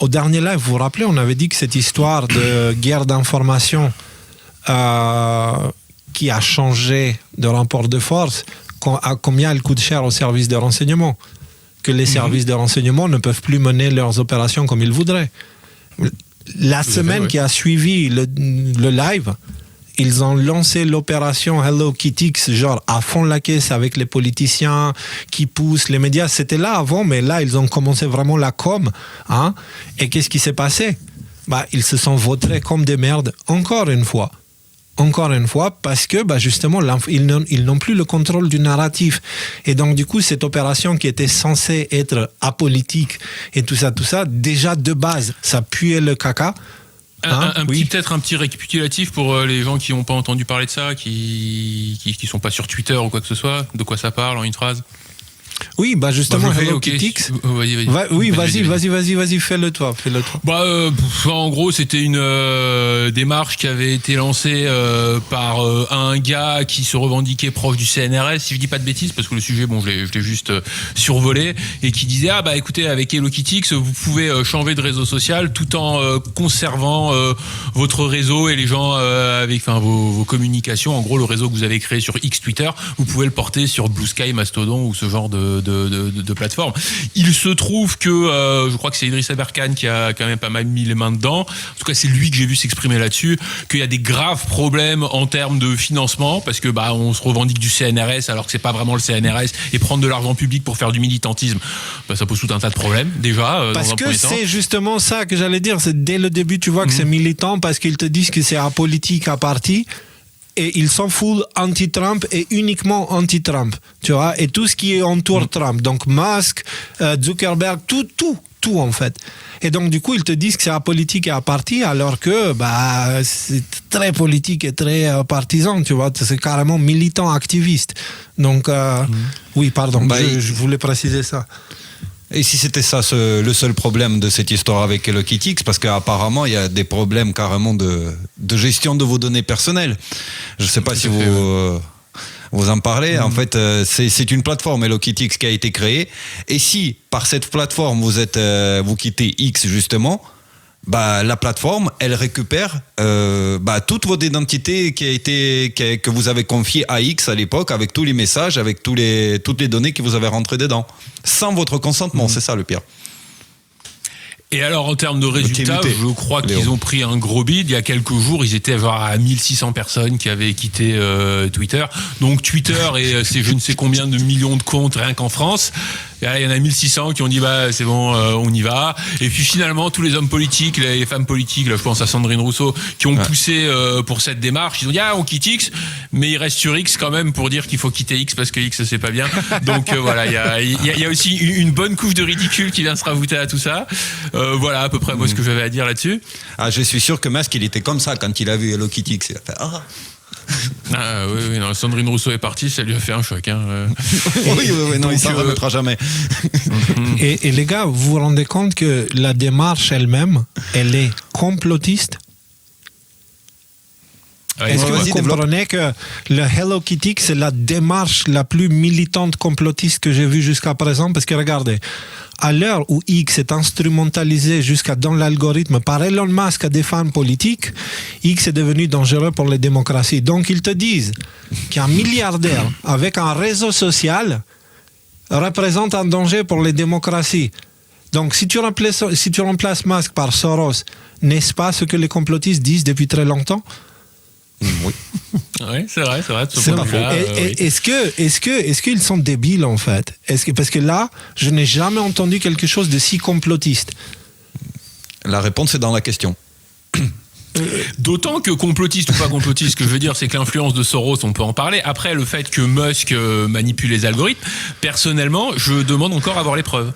Au dernier live, vous vous rappelez, on avait dit que cette histoire de guerre d'information qui a changé de rapport de force, à combien elle coûte cher aux services de renseignement, que les services de renseignement ne peuvent plus mener leurs opérations comme ils voudraient. La semaine qui a suivi le live, ils ont lancé l'opération Hello Kitix, genre à fond la caisse avec les politiciens qui poussent les médias. C'était là avant, mais là, ils ont commencé vraiment la com. Hein? Et qu'est-ce qui s'est passé? Ils se sont vautrés comme des merdes, encore une fois. Encore une fois, parce que justement, ils n'ont plus le contrôle du narratif. Et donc, du coup, cette opération qui était censée être apolitique et tout ça, déjà de base, ça puait le caca. Peut-être un petit récapitulatif pour les gens qui n'ont pas entendu parler de ça, qui sont pas sur Twitter ou quoi que ce soit. De quoi ça parle en une phrase? Oui, justement, Hello Kitix. Vas-y, fais-le toi. En gros, c'était une démarche qui avait été lancée par un gars qui se revendiquait proche du CNRS, si je dis pas de bêtises, parce que le sujet, je l'ai juste survolé, et qui disait écoutez, avec Hello Kitix, vous pouvez changer de réseau social tout en conservant votre réseau et les gens avec vos communications. En gros, le réseau que vous avez créé sur X Twitter, vous pouvez le porter sur Blue Sky, Mastodon ou ce genre de plateforme. Il se trouve que je crois que c'est Idriss Aberkan qui a quand même pas mal mis les mains dedans. En tout cas, c'est lui que j'ai vu s'exprimer là-dessus, qu'il y a des graves problèmes en termes de financement, parce que on se revendique du CNRS alors que c'est pas vraiment le CNRS, et prendre de l'argent public pour faire du militantisme, ça pose tout un tas de problèmes déjà. Parce que c'est justement ça que j'allais dire, c'est dès le début tu vois que c'est militant, parce qu'ils te disent que c'est apolitique à partie. Et ils sont full anti-Trump et uniquement anti-Trump, tu vois, et tout ce qui entoure Trump, donc Musk, Zuckerberg, tout en fait. Et donc du coup ils te disent que c'est apolitique et à partie, alors que c'est très politique et très partisan, tu vois, c'est carrément militant activiste. Donc oui, pardon, je voulais préciser ça. Et si c'était ça le seul problème de cette histoire avec Hello Kitix, parce qu'apparemment il y a des problèmes carrément de gestion de vos données personnelles. Je ne sais pas si vous en parlez. En fait, c'est une plateforme Hello Kitix qui a été créée. Et si par cette plateforme vous quittez X justement, la plateforme, elle récupère toute votre identité que vous avez confiée à X à l'époque, avec tous les messages, avec toutes les données que vous avez rentrées dedans, sans votre consentement. C'est ça le pire. Et alors, en termes de résultats, je crois qu'ils ont pris un gros bid. Il y a quelques jours, ils étaient à 1600 personnes qui avaient quitté Twitter. Donc Twitter et c'est je ne sais combien de millions de comptes rien qu'en France. Il y en a 1600 qui ont dit c'est bon, on y va. Et puis finalement, tous les hommes politiques, les femmes politiques, là je pense à Sandrine Rousseau, qui ont poussé pour cette démarche, ils ont dit on quitte X, mais il reste sur X quand même pour dire qu'il faut quitter X parce que X c'est pas bien. Donc voilà, il y a aussi une bonne couche de ridicule qui vient se rajouter à tout ça. Voilà à peu près moi ce que j'avais à dire là-dessus. Je suis sûr que Musk il était comme ça quand il a vu Hello Kitix. Il a fait oui, non, Sandrine Rousseau est partie, ça lui a fait un choc. Oui, non, il s'en remettra jamais. Et les gars, vous vous rendez compte que la démarche elle-même, elle est complotiste? Est-ce que vous comprenez que le Hello Kitty, c'est la démarche la plus militante complotiste que j'ai vue jusqu'à présent? Parce que regardez, à l'heure où X est instrumentalisé jusqu'à dans l'algorithme par Elon Musk à des fins politiques, X est devenu dangereux pour les démocraties. Donc ils te disent qu'un milliardaire avec un réseau social représente un danger pour les démocraties. Donc si tu remplaces Musk par Soros, n'est-ce pas ce que les complotistes disent depuis très longtemps? Oui. Oui, c'est vrai. C'est pas faux. Est-ce qu'ils sont débiles en fait? Parce que là, je n'ai jamais entendu quelque chose de si complotiste. La réponse est dans la question. D'autant que complotiste ou pas complotiste, ce que je veux dire, c'est que l'influence de Soros, on peut en parler. Après, le fait que Musk manipule les algorithmes, personnellement, je demande encore à avoir les preuves.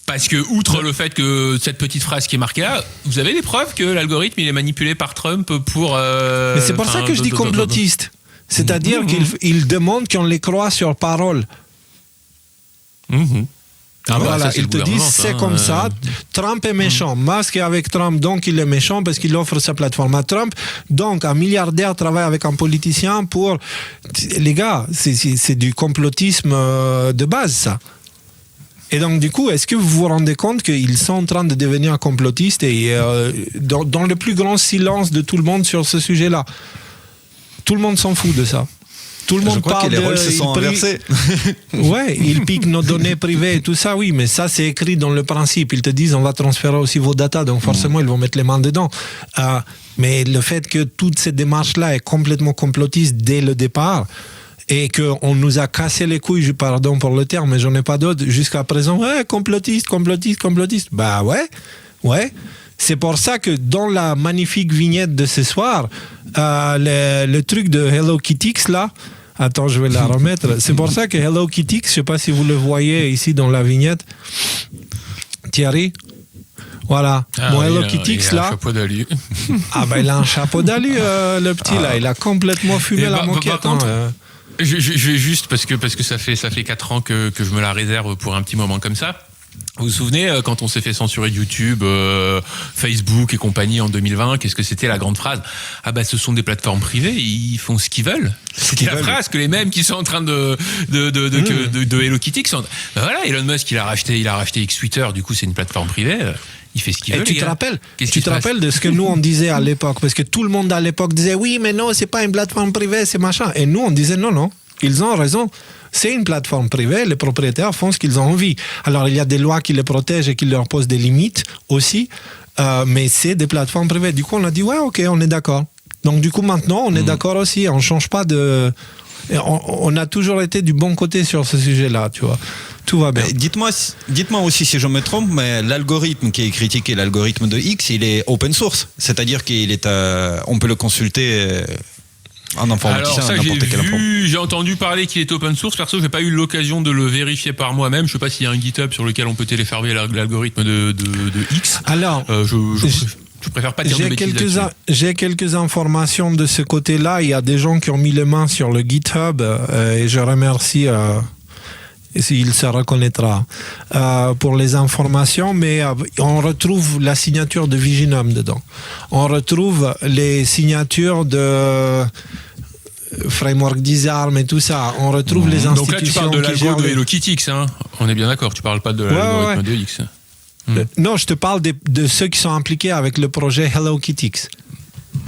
Parce que, outre le fait que cette petite phrase qui est marquée là, vous avez des preuves que l'algorithme il est manipulé par Trump pour... Mais c'est pour ça que je dis complotiste. C'est-à-dire qu'ils demandent qu'on les croit sur parole. Voilà, ils te disent c'est comme ça, Trump est méchant, Musk est avec Trump, donc il est méchant parce qu'il offre sa plateforme à Trump, donc un milliardaire travaille avec un politicien pour... Les gars, c'est du complotisme de base ça. Et donc, du coup, est-ce que vous vous rendez compte qu'ils sont en train de devenir complotistes et dans le plus grand silence de tout le monde sur ce sujet-là? Tout le monde s'en fout de ça. Tout le monde Je crois parle que les rôles se sont inversés. Ouais, ils piquent nos données privées et tout ça, oui, mais ça, c'est écrit dans le principe. Ils te disent, on va transférer aussi vos datas, donc forcément, ils vont mettre les mains dedans. Mais le fait que toute cette démarche-là est complètement complotiste dès le départ, et qu'on nous a cassé les couilles, pardon pour le terme, mais j'en ai pas d'autres, jusqu'à présent, ouais, complotiste. Bah ouais. C'est pour ça que dans la magnifique vignette de ce soir, le truc de Hello Kitty là, attends, je vais la remettre. C'est pour ça que Hello Kitty, je sais pas si vous le voyez ici dans la vignette, Thierry. Voilà, mon Hello Kitty là. Il a un chapeau d'alu. Ah ben il a un chapeau d'alu, le petit là. Il a complètement fumé la moquette. Je vais juste parce que ça fait 4 ans que je me la réserve pour un petit moment comme ça. Vous vous souvenez quand on s'est fait censurer de YouTube, Facebook et compagnie en 2020, qu'est-ce que c'était la grande phrase? Ah bah ce sont des plateformes privées, ils font ce qu'ils veulent. C'était la phrase que les mêmes qui sont en train de Hello Kitty sont. Ben voilà, Elon Musk il a racheté X Twitter, du coup c'est une plateforme privée. Il fait ce qu'il veut. Tu te rappelles de ce que nous on disait à l'époque, parce que tout le monde à l'époque disait oui mais non c'est pas une plateforme privée, c'est machin. Et nous on disait non, ils ont raison. C'est une plateforme privée, les propriétaires font ce qu'ils ont envie. Alors il y a des lois qui les protègent et qui leur posent des limites aussi, mais c'est des plateformes privées. Du coup on a dit ouais ok on est d'accord. Donc du coup maintenant on est d'accord aussi, on change pas de... On a toujours été du bon côté sur ce sujet-là, tu vois. Tout va bien. Dites-moi aussi si je me trompe, mais l'algorithme qui est critiqué, l'algorithme de X, il est open source. C'est-à-dire on peut le consulter en informaticien. Alors ça j'ai entendu parler qu'il est open source. Perso, j'ai pas eu l'occasion de le vérifier par moi-même. Je sais pas s'il y a un GitHub sur lequel on peut télécharger l'algorithme de X. Alors, je préfère pas dire de bêtises. J'ai quelques informations de ce côté-là. Il y a des gens qui ont mis les mains sur le GitHub et je remercie. Il se reconnaîtra pour les informations, mais on retrouve la signature de Viginum dedans. On retrouve les signatures de Framework Disarm et tout ça. On retrouve les institutions. Donc là, tu parles de l'algo de Hello Kitty, hein. On est bien d'accord, tu parles pas de l'algorithme de X. Non, je te parle de ceux qui sont impliqués avec le projet Hello Kitty.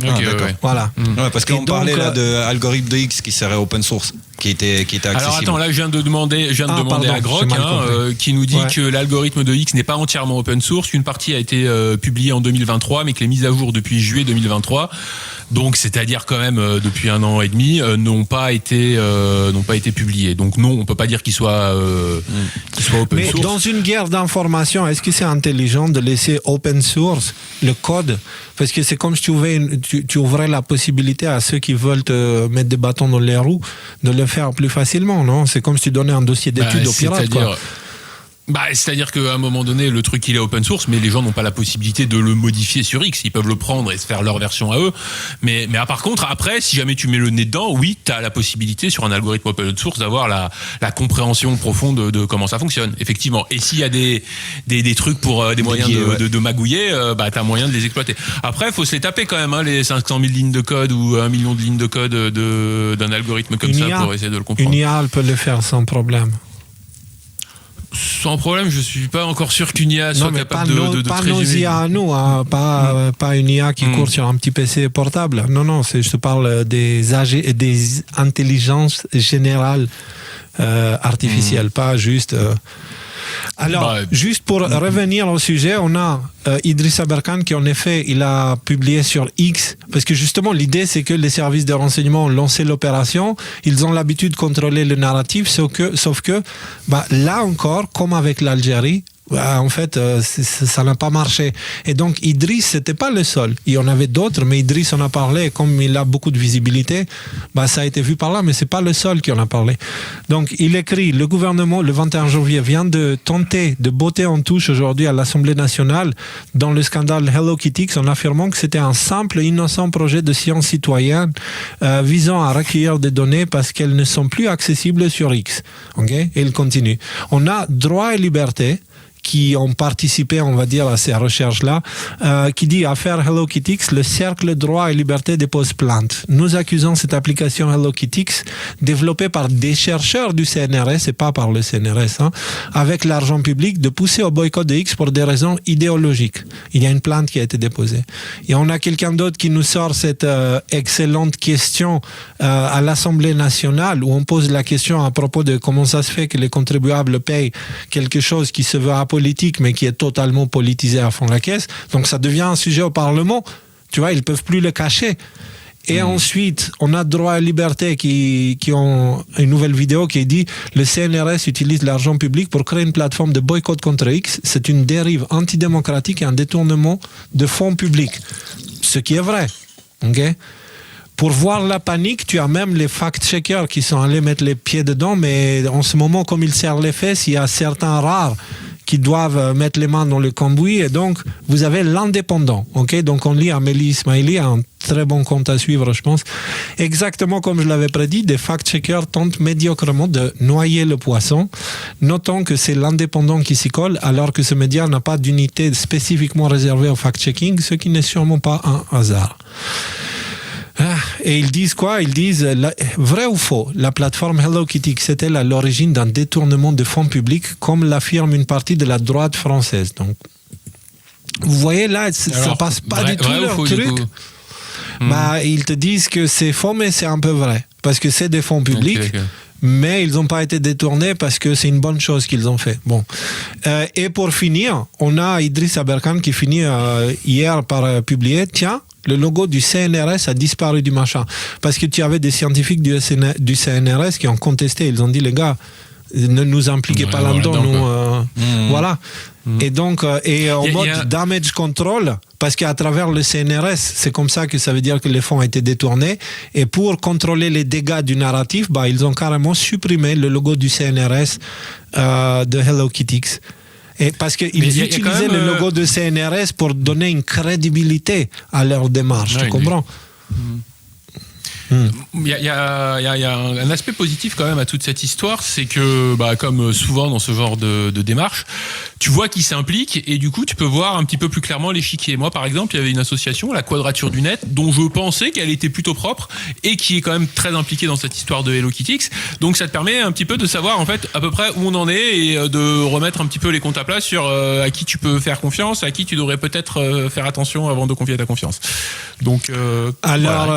Ok, d'accord. Voilà. Ouais, parce qu'on parlait là de l'algorithme de X qui serait open source, qui était accessible. Alors attends, là je viens de demander à Grok qui nous dit que l'algorithme de X n'est pas entièrement open source. Une partie a été publiée en 2023, mais que les mises à jour depuis juillet 2023, donc c'est-à-dire quand même depuis 1 an et demi, n'ont pas été publiées. Donc non, on peut pas dire qu'il soit open source. Mais dans une guerre d'information, est-ce que c'est intelligent de laisser open source le code? Parce que c'est comme si tu ouvrais la possibilité à ceux qui veulent te mettre des bâtons dans les roues de le faire plus facilement, non? C'est comme si tu donnais un dossier d'études aux pirates, quoi. C'est-à-dire qu'à un moment donné, le truc il est open source, mais les gens n'ont pas la possibilité de le modifier sur X. Ils peuvent le prendre et se faire leur version à eux. Mais par contre, après, si jamais tu mets le nez dedans, oui, tu as la possibilité sur un algorithme open source d'avoir la compréhension profonde de comment ça fonctionne, effectivement. Et s'il y a des trucs pour des moyens de magouiller, tu as moyen de les exploiter. Après, il faut se les taper quand même, hein, les 500 000 lignes de code ou 1 million de lignes de code d'un algorithme comme ça pour essayer de le comprendre. Une IA, elle peut le faire sans problème. Sans problème, je suis pas encore sûr qu'une IA soit capable de pas résumer. Nos IA à nous, hein, pas une IA qui court sur un petit PC portable. Non, je te parle des intelligences générales artificielles, pas juste... Alors, juste pour revenir au sujet, on a Idriss Aberkan qui en effet, il a publié sur X, parce que justement l'idée c'est que les services de renseignement ont lancé l'opération, ils ont l'habitude de contrôler le narratif, sauf que là encore, comme avec l'Algérie, en fait, ça n'a pas marché. Et donc, Idriss, c'était pas le seul. Il y en avait d'autres, mais Idriss en a parlé. Comme il a beaucoup de visibilité, ça a été vu par là, mais c'est pas le seul qui en a parlé. Donc, il écrit, le gouvernement, le 21 janvier, vient de tenter de botter en touche aujourd'hui à l'Assemblée nationale dans le scandale Hello Kitty, en affirmant que c'était un simple, innocent projet de science citoyenne visant à recueillir des données parce qu'elles ne sont plus accessibles sur X. Okay? Et il continue. On a droit et liberté qui ont participé, on va dire, à ces recherches-là, qui dit affaire Hello Kitty, le cercle droit et liberté dépose plainte. Nous accusons cette application Hello Kitty développée par des chercheurs du CNRS et pas par le CNRS, avec l'argent public, de pousser au boycott de X pour des raisons idéologiques. Il y a une plainte qui a été déposée. Et on a quelqu'un d'autre qui nous sort cette excellente question à l'Assemblée nationale où on pose la question à propos de comment ça se fait que les contribuables payent quelque chose qui se veut apolitique mais qui est totalement politisé à fond la caisse. Donc ça devient un sujet au Parlement. Tu vois, ils ne peuvent plus le cacher. Et ensuite, on a Droit et Liberté qui ont une nouvelle vidéo qui dit « Le CNRS utilise l'argent public pour créer une plateforme de boycott contre X. C'est une dérive antidémocratique et un détournement de fonds publics. » Ce qui est vrai. Okay? Pour voir la panique, tu as même les fact-checkers qui sont allés mettre les pieds dedans, mais en ce moment, comme ils serrent les fesses, il y a certains rares qui doivent mettre les mains dans le cambouis, et donc vous avez l'indépendant. Okay? Donc on lit Amélie Ismaili, un très bon compte à suivre, je pense. Exactement comme je l'avais prédit, des fact-checkers tentent médiocrement de noyer le poisson. Notons que c'est l'indépendant qui s'y colle, alors que ce média n'a pas d'unité spécifiquement réservée au fact-checking, ce qui n'est sûrement pas un hasard. Et ils disent quoi? Ils disent, vrai ou faux, la plateforme Hello Kitty c'était à l'origine d'un détournement de fonds publics, comme l'affirme une partie de la droite française. Donc, vous voyez là, ça passe pas du tout leur truc. Ils te disent que c'est faux, mais c'est un peu vrai, parce que c'est des fonds publics. Okay. Mais ils n'ont pas été détournés parce que c'est une bonne chose qu'ils ont fait. Bon. Et pour finir, on a Idriss Aberkan qui finit hier par publier, tiens, le logo du CNRS a disparu du machin. Parce que tu avais des scientifiques du CNRS qui ont contesté. Ils ont dit, les gars, ne nous impliquez pas là-dedans. Voilà. Et donc, en mode damage control, parce qu'à travers le CNRS, c'est comme ça que ça veut dire que les fonds ont été détournés. Et pour contrôler les dégâts du narratif, ils ont carrément supprimé le logo du CNRS de Hello Kitty. Et parce qu'ils utilisaient le logo de CNRS pour donner une crédibilité à leur démarche, tu comprends? Il y a un aspect positif quand même à toute cette histoire, c'est que comme souvent dans ce genre de démarche, tu vois qui s'implique et du coup tu peux voir un petit peu plus clairement l'échiquier. Moi par exemple, il y avait une association, la Quadrature du Net, dont je pensais qu'elle était plutôt propre et qui est quand même très impliquée dans cette histoire de Hello Kitty. Donc ça te permet un petit peu de savoir en fait à peu près où on en est et de remettre un petit peu les comptes à plat sur à qui tu peux faire confiance, à qui tu devrais peut-être faire attention avant de confier ta confiance. Donc alors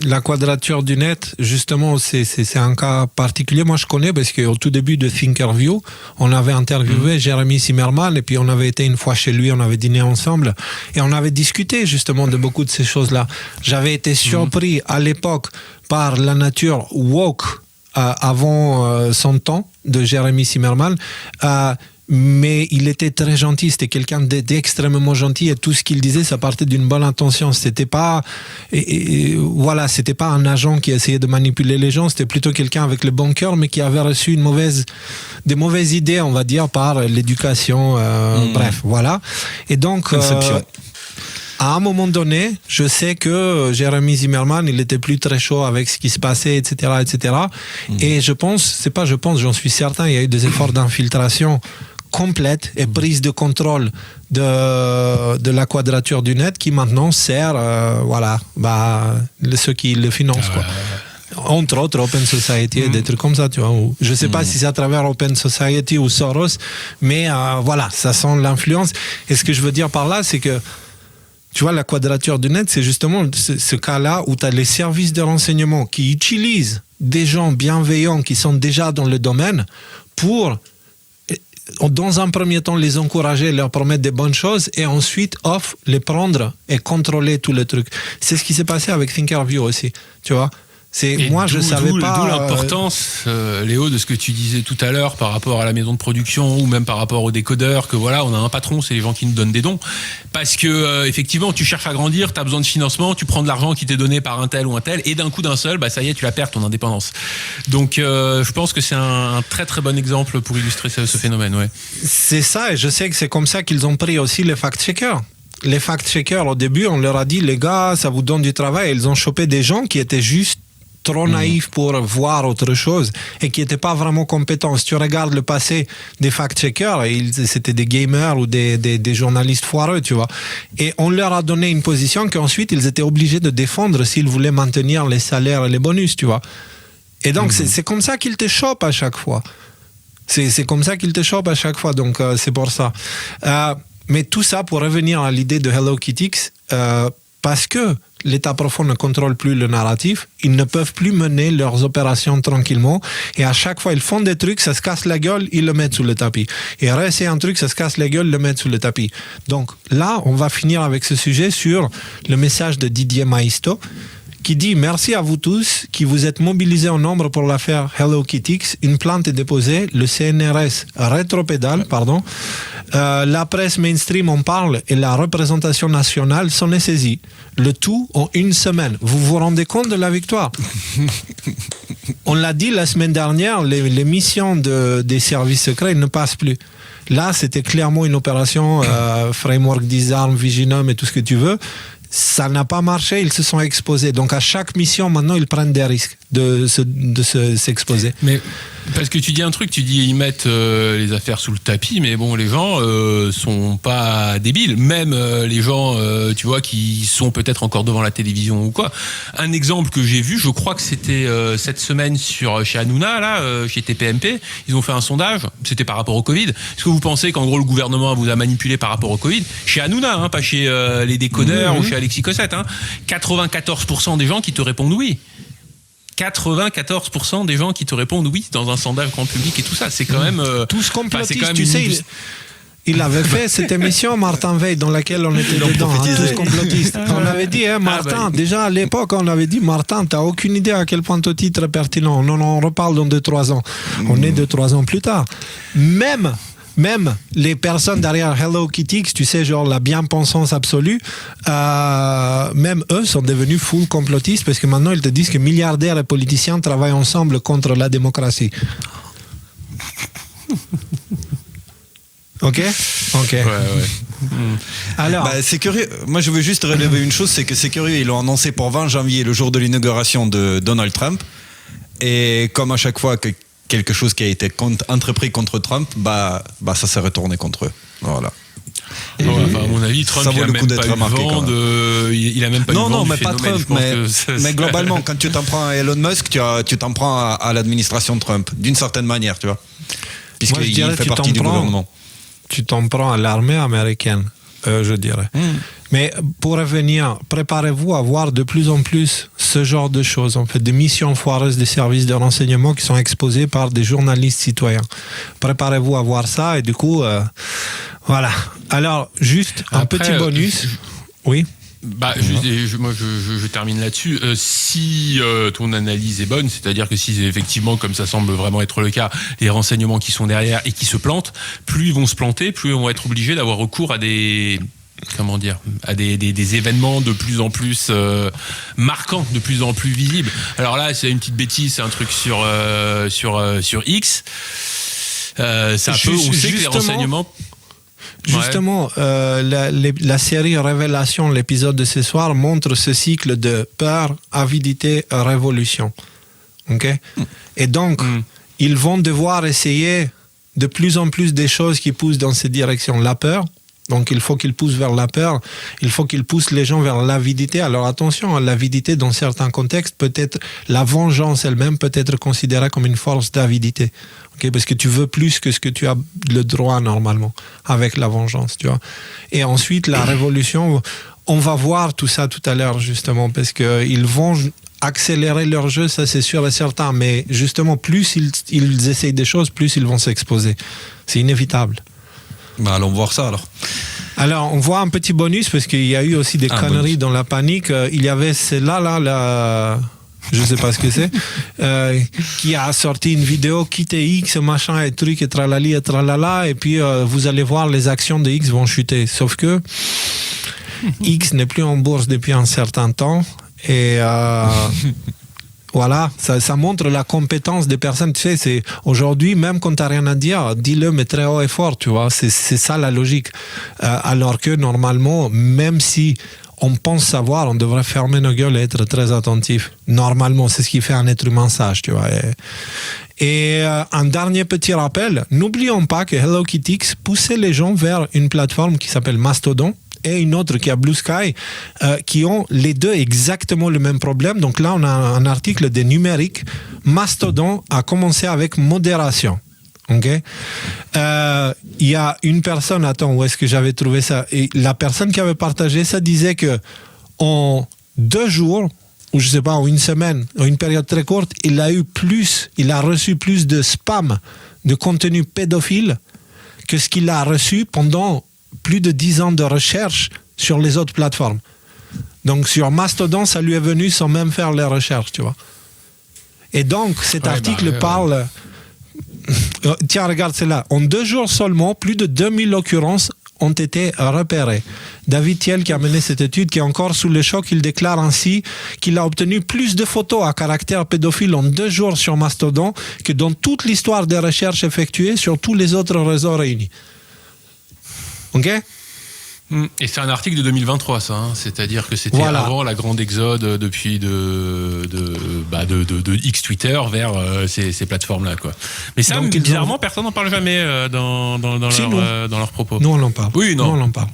la quadrature du net, justement, c'est un cas particulier. Moi, je connais parce qu'au tout début de Thinkerview, on avait interviewé Jérémy Zimmerman et puis on avait été une fois chez lui, on avait dîné ensemble et on avait discuté justement de beaucoup de ces choses-là. J'avais été surpris à l'époque par la nature woke avant son temps de Jérémy Zimmerman. Mais il était très gentil, c'était quelqu'un d'extrêmement gentil et tout ce qu'il disait, ça partait d'une bonne intention. C'était pas, c'était pas un agent qui essayait de manipuler les gens, c'était plutôt quelqu'un avec le bon cœur, mais qui avait reçu des mauvaises idées, on va dire, par l'éducation. Bref, voilà. Et donc, à un moment donné, je sais que Jérémy Zimmerman, il était plus très chaud avec ce qui se passait, etc., etc. Et j'en suis certain, il y a eu des efforts d'infiltration complète et prise de contrôle de la Quadrature du Net qui maintenant sert ceux qui le financent. Quoi. Entre autres Open Society et des trucs comme ça, tu vois. Je ne sais pas si c'est à travers Open Society ou Soros, mais ça sent l'influence. Et ce que je veux dire par là, c'est que tu vois, la Quadrature du Net, c'est justement ce cas-là où tu as les services de renseignement qui utilisent des gens bienveillants qui sont déjà dans le domaine pour, dans un premier temps, les encourager, leur promettre des bonnes choses et ensuite, les prendre et contrôler tout le truc. C'est ce qui s'est passé avec Thinkerview aussi, tu vois. Je savais pas. D'où l'importance, Léo, de ce que tu disais tout à l'heure par rapport à la maison de production ou même par rapport aux décodeurs, que voilà, on a un patron, c'est les gens qui nous donnent des dons. Parce que effectivement, tu cherches à grandir, tu as besoin de financement, tu prends de l'argent qui t'est donné par un tel ou un tel, et d'un coup d'un seul, ça y est, tu la perds ton indépendance. Donc, je pense que c'est un très très bon exemple pour illustrer ce phénomène, ouais. C'est ça, et je sais que c'est comme ça qu'ils ont pris aussi les fact-checkers. Les fact-checkers, au début, on leur a dit, les gars, ça vous donne du travail. Ils ont chopé des gens qui étaient juste trop naïfs pour voir autre chose et qui n'étaient pas vraiment compétents. Si tu regardes le passé des fact-checkers, c'était des gamers ou des journalistes foireux, tu vois. Et on leur a donné une position qu'ensuite ils étaient obligés de défendre s'ils voulaient maintenir les salaires et les bonus, tu vois. Et donc c'est comme ça qu'ils te chopent à chaque fois. C'est comme ça qu'ils te chopent à chaque fois, donc c'est pour ça. Mais tout ça pour revenir à l'idée de Hello Kitty, parce que l'État profond ne contrôle plus le narratif, ils ne peuvent plus mener leurs opérations tranquillement, et à chaque fois ils font des trucs, ça se casse la gueule, ils le mettent sous le tapis. Et réessayer un truc, ça se casse la gueule, le mettre sous le tapis. Donc là, on va finir avec ce sujet sur le message de Didier Maisto, qui dit « Merci à vous tous qui vous êtes mobilisés en nombre pour l'affaire Hello Kitty. Une plainte est déposée, le CNRS rétropédale, la presse mainstream en parle et la représentation nationale s'en est saisie. Le tout en une semaine. Vous vous rendez compte de la victoire ?» On l'a dit la semaine dernière, les missions des services secrets ne passent plus. Là, c'était clairement une opération framework disarm, Viginum et tout ce que tu veux. Ça n'a pas marché, ils se sont exposés. Donc à chaque mission, maintenant, ils prennent des risques de s'exposer. Mais parce que tu dis un truc, tu dis ils mettent les affaires sous le tapis, mais bon, les gens sont pas débiles. Même les gens, tu vois, qui sont peut-être encore devant la télévision ou quoi. Un exemple que j'ai vu, je crois que c'était cette semaine chez Hanouna, là, chez TPMP, ils ont fait un sondage, c'était par rapport au Covid. Est-ce que vous pensez qu'en gros le gouvernement vous a manipulé par rapport au Covid? Chez Hanouna, hein, pas chez les décodeurs ou chez Alexis Cossette, hein. 94% des gens qui te répondent oui. 94% des gens qui te répondent oui dans un sondage grand public et tout ça, c'est quand même tous complotistes, tu sais. Il avait fait cette émission Martin Veil dans laquelle on était dedans, tous complotistes. On avait dit, Martin, déjà à l'époque, on avait dit, Martin, t'as aucune idée à quel point ton titre est pertinent. Non, on reparle dans 2-3 ans. On est 2-3 ans plus tard. Même les personnes derrière Hello Kitty, tu sais, genre la bien-pensance absolue, même eux sont devenus full complotistes parce que maintenant ils te disent que milliardaires et politiciens travaillent ensemble contre la démocratie. Ok. Ouais. Alors, c'est curieux. Moi, je veux juste relever une chose, c'est que c'est curieux. Ils l'ont annoncé pour 20 janvier, le jour de l'inauguration de Donald Trump. Et comme à chaque fois que quelque chose qui a été entrepris contre Trump, ça s'est retourné contre eux. Voilà. Et à mon avis, Trump, il a même pas eu vent de... Il a même pas eu vent non, du mais pas phénomène. Trump, mais globalement, quand tu t'en prends à Elon Musk, tu t'en prends à l'administration Trump, d'une certaine manière, tu vois. Puisqu'il fait partie du gouvernement. Tu t'en prends à l'armée américaine, je dirais. Mais pour revenir, préparez-vous à voir de plus en plus ce genre de choses, en fait, des missions foireuses des services de renseignement qui sont exposées par des journalistes citoyens. Préparez-vous à voir ça et du coup, voilà. Alors, juste un petit bonus. Oui. Je termine là-dessus. Si ton analyse est bonne, c'est-à-dire que si effectivement, comme ça semble vraiment être le cas, les renseignements qui sont derrière et qui se plantent, plus ils vont se planter, plus ils vont être obligés d'avoir recours à des événements de plus en plus marquants, de plus en plus visibles. Alors là, c'est une petite bêtise, c'est un truc sur X. On sait que les renseignements... Justement, la série Révélation, l'épisode de ce soir, montre ce cycle de peur, avidité, révolution. Ok ? Et donc, ils vont devoir essayer de plus en plus des choses qui poussent dans cette direction. La peur, donc il faut qu'ils poussent vers la peur, il faut qu'ils poussent les gens vers l'avidité. Alors attention, l'avidité dans certains contextes, peut-être la vengeance elle-même peut être considérée comme une force d'avidité. Okay, parce que tu veux plus que ce que tu as le droit normalement avec la vengeance, tu vois. Et ensuite, la révolution, on va voir tout ça tout à l'heure justement, parce qu'ils vont accélérer leur jeu, ça c'est sûr et certain, mais justement, plus ils essayent des choses, plus ils vont s'exposer. C'est inévitable. Allons voir ça alors. Alors, on voit un petit bonus, parce qu'il y a eu aussi des conneries dans la panique. Il y avait celle-là, je sais pas ce que c'est, qui a sorti une vidéo quitter X, machin et truc et tralali et tralala, et puis vous allez voir les actions de X vont chuter. Sauf que X n'est plus en bourse depuis un certain temps et Voilà, ça montre la compétence des personnes. Tu sais, c'est aujourd'hui, même quand tu n'as rien à dire, dis-le, mais très haut et fort, tu vois. C'est ça la logique. Alors que normalement, même si on pense savoir, on devrait fermer nos gueules et être très attentif. Normalement, c'est ce qui fait un être humain sage, tu vois. Et un dernier petit rappel, n'oublions pas que Hello Kitty poussait les gens vers une plateforme qui s'appelle Mastodon et une autre qui a Blue Sky, qui ont les deux exactement le même problème. Donc là, on a un article des numériques. Mastodon a commencé avec modération. Okay? Il y a une personne, attends, où est-ce que j'avais trouvé ça? Et la personne qui avait partagé ça disait que en 2 jours, ou je sais pas, en une semaine, en une période très courte, il a reçu plus de spam, de contenu pédophile, que ce qu'il a reçu pendant plus de 10 ans de recherche sur les autres plateformes. Donc sur Mastodon, ça lui est venu sans même faire les recherches, tu vois. Et donc cet article parle... Tiens, regarde, c'est là. En 2 jours seulement, plus de 2000 occurrences ont été repérées. David Thiel, qui a mené cette étude, qui est encore sous le choc, il déclare ainsi qu'il a obtenu plus de photos à caractère pédophile en 2 jours sur Mastodon que dans toute l'histoire des recherches effectuées sur tous les autres réseaux réunis. Ok ? Et c'est un article de 2023, ça. Hein. C'est-à-dire que c'était avant la grande exode depuis de X Twitter vers ces plateformes-là, quoi. Mais ça, donc, bizarrement, personne n'en parle jamais dans leurs propos. Nous, on en parle. Oui, non. Nous, on en parle.